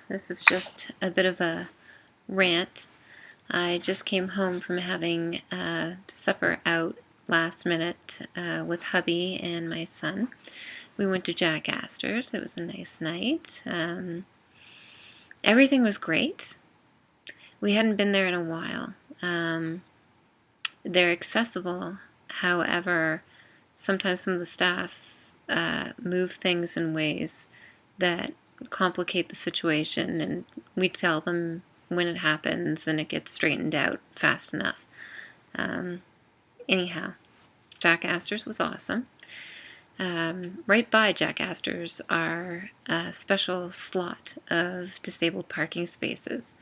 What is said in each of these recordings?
This is just a bit of a rant. I just came home from having supper out last minute with hubby and my son. We went to Jack Astor's. It was a nice night. Everything was great. We hadn't been there in a while. They're accessible. However, sometimes some of the staff move things in ways that complicate the situation, and we tell them when it happens and it gets straightened out fast enough. Anyhow, Jack Astor's was awesome. Right by Jack Astor's are a special slot of disabled parking spaces.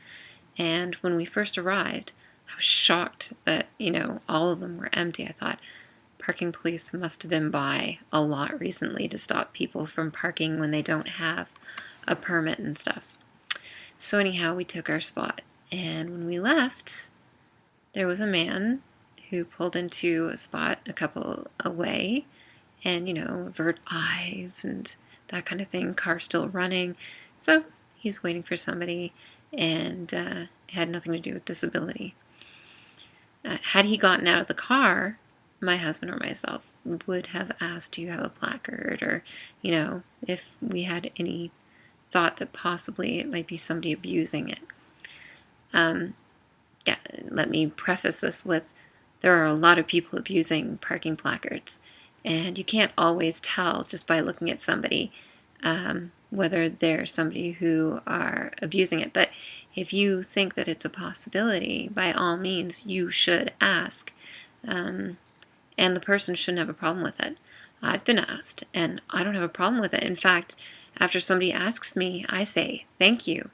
And when we first arrived, I was shocked that, all of them were empty. I thought parking police must have been by a lot recently to stop people from parking when they don't have a permit and stuff. So anyhow, we took our spot. And when we left, there was a man who pulled into a spot a couple away and, avert eyes and that kind of thing. Car still running. So he's waiting for somebody, and it had nothing to do with disability. Had he gotten out of the car, my husband or myself would have asked, do you have a placard? Or, if we had any thought that possibly it might be somebody abusing it. Let me preface this with, there are a lot of people abusing parking placards, and you can't always tell just by looking at somebody whether they're somebody who are abusing it. But if you think that it's a possibility, by all means, you should ask. And the person shouldn't have a problem with it. I've been asked, and I don't have a problem with it. In fact, after somebody asks me, I say thank you,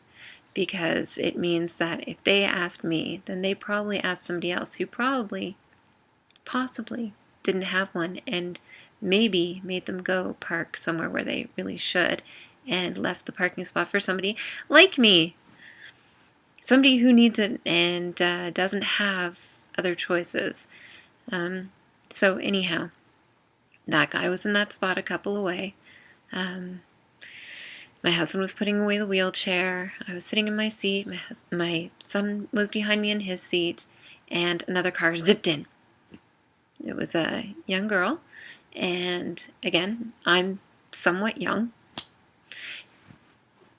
because it means that if they asked me, then they probably asked somebody else who possibly didn't have one, and maybe made them go park somewhere where they really should, and left the parking spot for somebody like me. Somebody who needs it and doesn't have other choices. So anyhow, that guy was in that spot a couple away. My husband was putting away the wheelchair. I was sitting in my seat. My son was behind me in his seat, and another car zipped in. It was a young girl, and again, I'm somewhat young.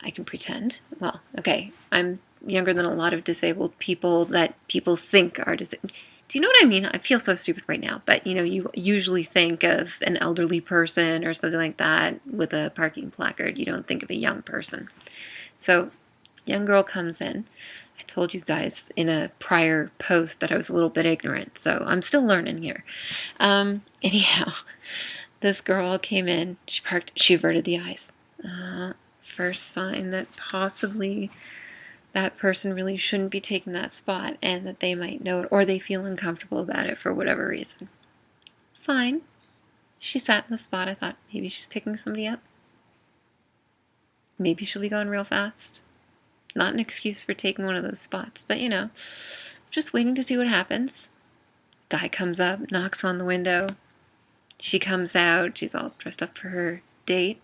I can pretend. Well, okay, I'm younger than a lot of disabled people that people think are disabled. Do you know what I mean? I feel so stupid right now, but you usually think of an elderly person or something like that with a parking placard. You don't think of a young person. So, young girl comes in. I told you guys in a prior post that I was a little bit ignorant, so I'm still learning here. Anyhow, this girl came in. She parked. She averted the eyes. First sign that possibly that person really shouldn't be taking that spot, and that they might know it, or they feel uncomfortable about it for whatever reason. Fine. She sat in the spot. I thought maybe she's picking somebody up. Maybe she'll be going real fast. Not an excuse for taking one of those spots, but just waiting to see what happens. Guy comes up, knocks on the window. She comes out. She's all dressed up for her date.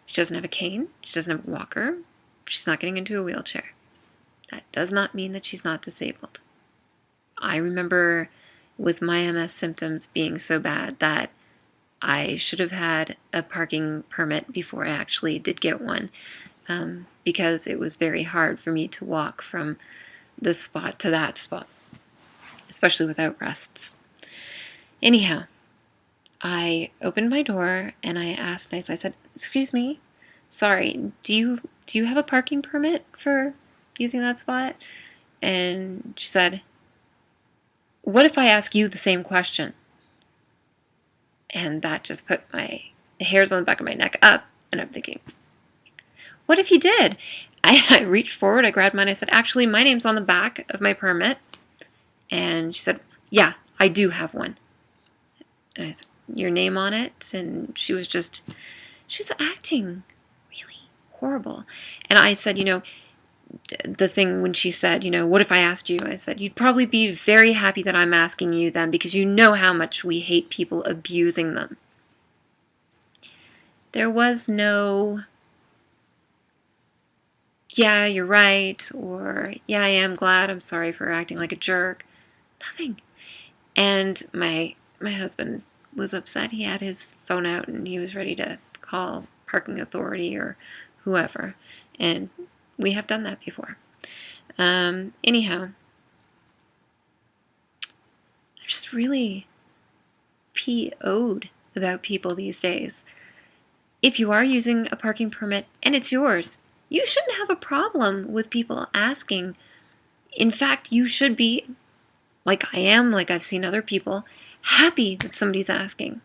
She doesn't have a cane. She doesn't have a walker. She's not getting into a wheelchair. That does not mean that she's not disabled. I remember with my MS symptoms being so bad that I should have had a parking permit before I actually did get one, because it was very hard for me to walk from this spot to that spot, especially without rests. Anyhow, I opened my door and I asked nice. I said, "Excuse me, sorry, do you have a parking permit for using that spot?" And she said, "What if I ask you the same question?" And that just put the hairs on the back of my neck up, and I'm thinking, what if you did? I reached forward, I grabbed mine, I said, "Actually, my name's on the back of my permit." And she said, "Yeah, I do have one." And I said, "Your name on it?" And she was acting really horrible. And I said, the thing when she said, "What if I asked you?" I said, "You'd probably be very happy that I'm asking you then, because you know how much we hate people abusing them." There was no yeah, you're right, or yeah, I am glad, I'm sorry for acting like a jerk. Nothing. And my husband was upset. He had his phone out and he was ready to call parking authority or whoever. And we have done that before. Anyhow, I'm just really PO'd about people these days. If you are using a parking permit and it's yours, you shouldn't have a problem with people asking. In fact, you should be, like I am, like I've seen other people, happy that somebody's asking.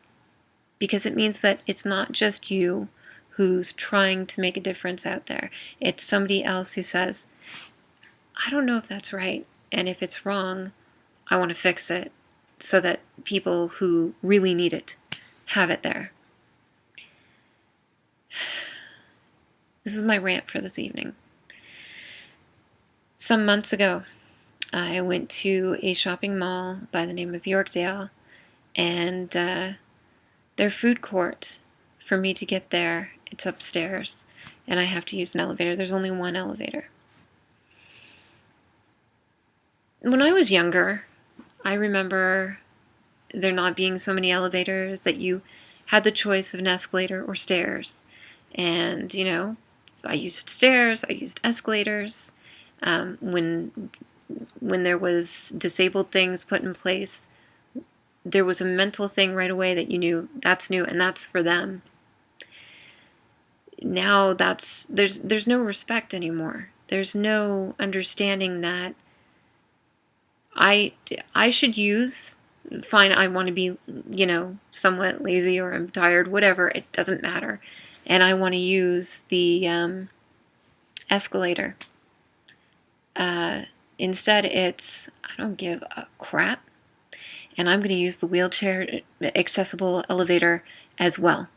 Because it means that it's not just you who's trying to make a difference out there. It's somebody else who says, I don't know if that's right, and if it's wrong, I want to fix it so that people who really need it have it there. This is my rant for this evening. Some months ago, I went to a shopping mall by the name of Yorkdale, and their food court, for me to get there, it's upstairs, and I have to use an elevator. There's only one elevator. When I was younger, I remember there not being so many elevators, that you had the choice of an escalator or stairs. And, I used stairs, I used escalators. When there was disabled things put in place, there was a mental thing right away that you knew that's new and that's for them. Now there's no respect anymore. There's no understanding that I should use, fine, I want to be, somewhat lazy or I'm tired, whatever, it doesn't matter. And I want to use the escalator. Instead, it's, I don't give a crap. And I'm going to use the wheelchair accessible elevator as well.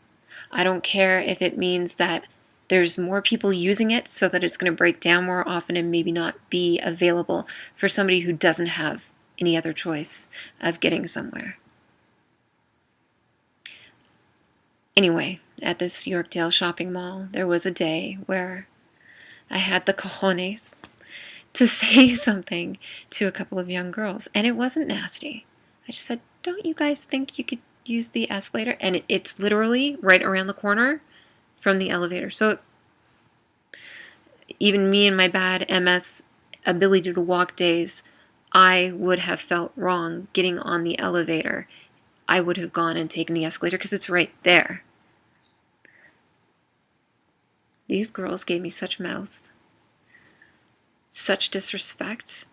I don't care if it means that there's more people using it so that it's going to break down more often and maybe not be available for somebody who doesn't have any other choice of getting somewhere. Anyway, at this Yorkdale shopping mall, there was a day where I had the cojones to say something to a couple of young girls, and it wasn't nasty. I just said, don't you guys think you could use the escalator? And it's literally right around the corner from the elevator. So even me and my bad MS ability to walk days, I would have felt wrong getting on the elevator. I would have gone and taken the escalator because it's right there. These girls gave me such mouth, such disrespect.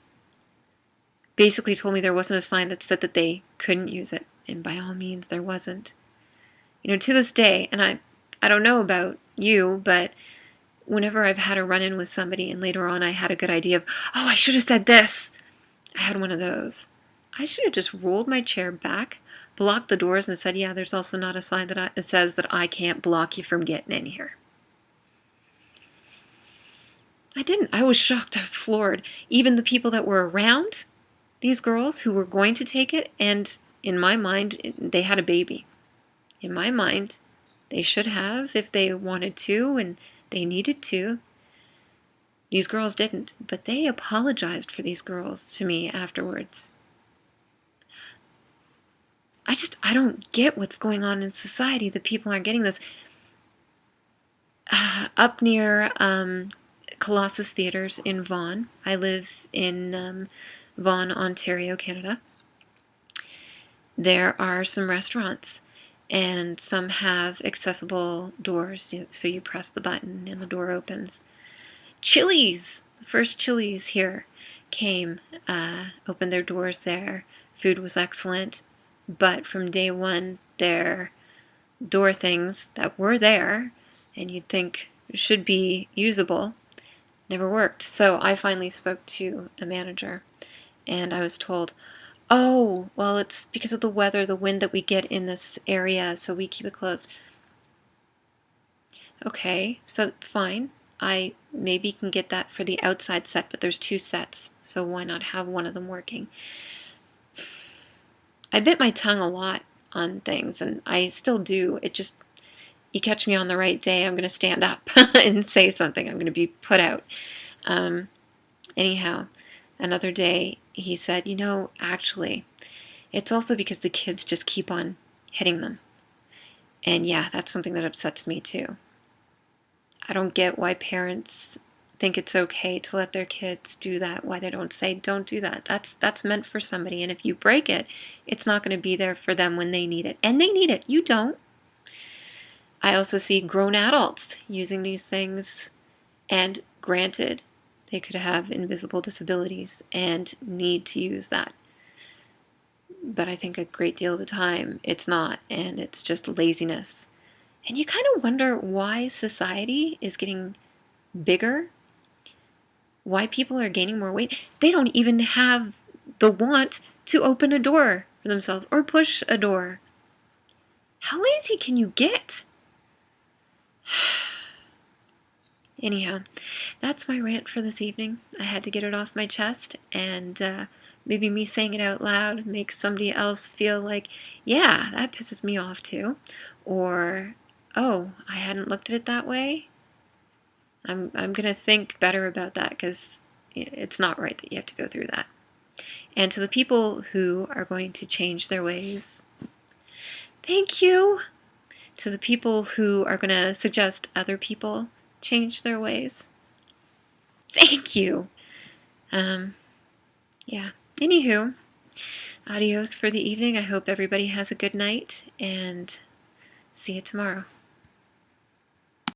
Basically told me there wasn't a sign that said that they couldn't use it, and by all means there wasn't. To this day, and I don't know about you, but whenever I've had a run-in with somebody and later on I had a good idea of, oh, I should have said this, I had one of those. I should have just rolled my chair back, blocked the doors, and said, yeah, there's also not a sign that says that I can't block you from getting in here. I didn't. I was shocked. I was floored. Even the people that were around these girls who were going to take it, and in my mind, they had a baby. In my mind, they should have if they wanted to and they needed to. These girls didn't, but they apologized for these girls to me afterwards. I don't get what's going on in society that people aren't getting this. Up near Colossus Theatres in Vaughan, I live in Vaughan, Ontario, Canada. There are some restaurants, and some have accessible doors, so you press the button and the door opens. Chili's, the first Chili's here came, opened their doors there. Food was excellent, but from day one, their door things that were there, and you'd think should be usable, never worked. So I finally spoke to a manager, and I was told, oh, well, it's because of the weather, the wind that we get in this area, so we keep it closed. Okay, so fine. I maybe can get that for the outside set, but there's 2 sets, so why not have one of them working? I bit my tongue a lot on things, and I still do. you catch me on the right day, I'm going to stand up and say something. I'm going to be put out. Anyhow, another day he said, actually, it's also because the kids just keep on hitting them. And yeah, that's something that upsets me too. I don't get why parents think it's okay to let their kids do that, why they don't say, don't do that. That's meant for somebody, and if you break it, it's not going to be there for them when they need it. And they need it. You don't. I also see grown adults using these things, and granted, they could have invisible disabilities and need to use that. But I think a great deal of the time it's not, and it's just laziness. And you kind of wonder why society is getting bigger, why people are gaining more weight. They don't even have the want to open a door for themselves or push a door. How lazy can you get? Anyhow, that's my rant for this evening. I had to get it off my chest, and maybe me saying it out loud makes somebody else feel like, yeah, that pisses me off too. Or, oh, I hadn't looked at it that way. I'm going to think better about that, because it's not right that you have to go through that. And to the people who are going to change their ways, thank you. To the people who are going to suggest other people change their ways, thank you. Yeah. Anywho, adios for the evening. I hope everybody has a good night, and see you tomorrow.